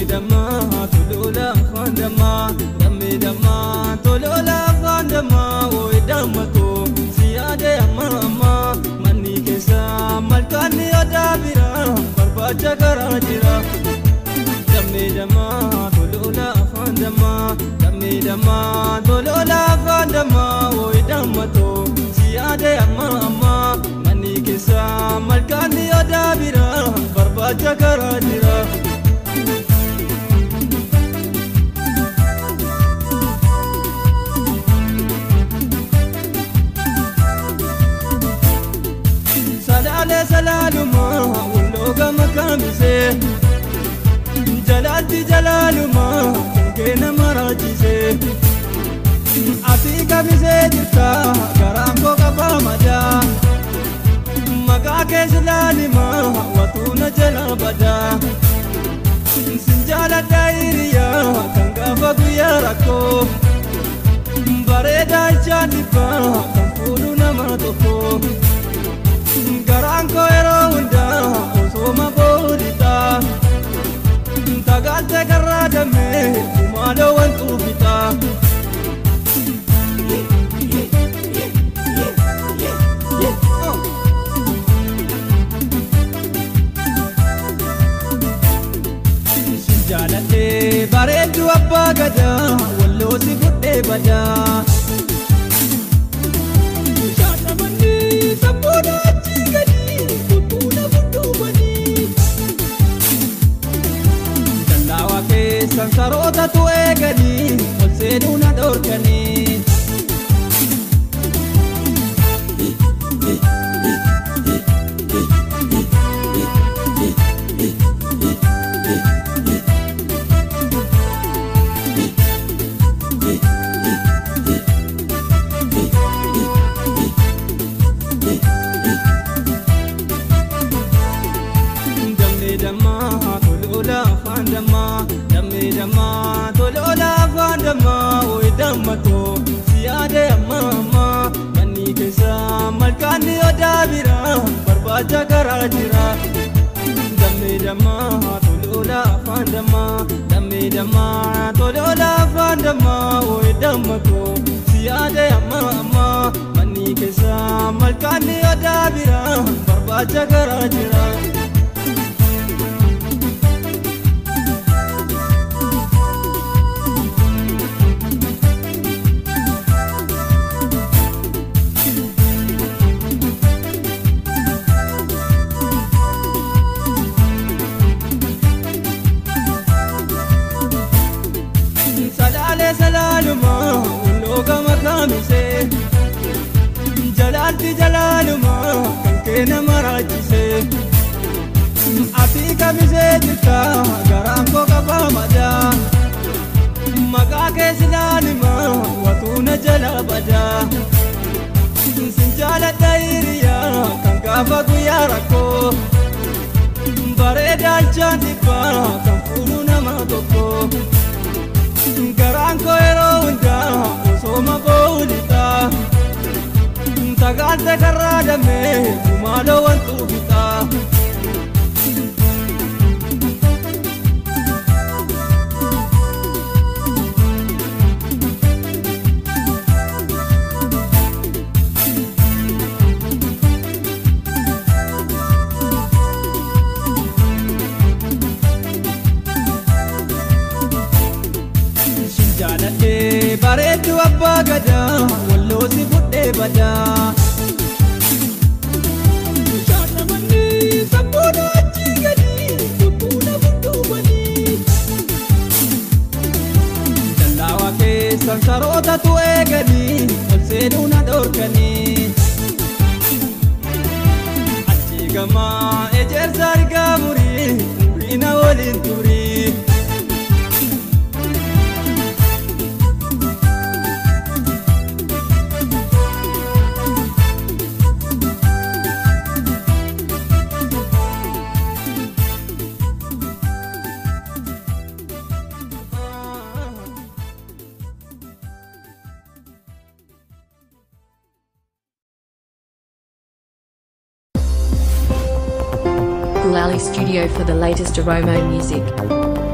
dama tolola fandama dammi dama tolola fandama oy dama to siade amma amma manni kesa malkani adabira barbacha garajira dammi dama tolola fandama dammi dama tolola fandama oy dama to siade amma amma manni kesa malkani adabira barbacha garajira salaluma walloga makamise jalalti jalaluma kena marajise ati kamise jirta garanko kabamada magake salalima watuna jalabada sinjala dairiya kanga guyarako bareda chanipa kampulu namatoko garanko ero hunda osoma bolita tagalte garradame umalo wantu fita sinjalate bareedu abba gada wallo si budde bada sansarota tu egani olseduna dorkani dama tolola fandama oy dama to siade amma amma manni kesa malkani odabira barbacha garajira damme dama tolola fandama damme dama tolola fandama oy dama to siade amma amma manni kesa malkani odabira barbacha garajira salaluma walloga makamise jalalti jalaluma kankena marajise ati kamise jirta garanko kabamada magake silalima watuna jalabada sinjala dairiya kangafa guyarako bareda chandipa kampulu namatoko garanko ero hunda osoma bolita tagalte garradame umalo wantu fita bareedu abba gada wallo si budde bada shaatamanni sabboona achi gadi lubbuuna budduubani dallaawa keessan sarootatu eegani ol seenuuna dhorkani achi gamaa ejersa argaa murii umriina waliin turii JAALALLAA studio for the latest Oromo music.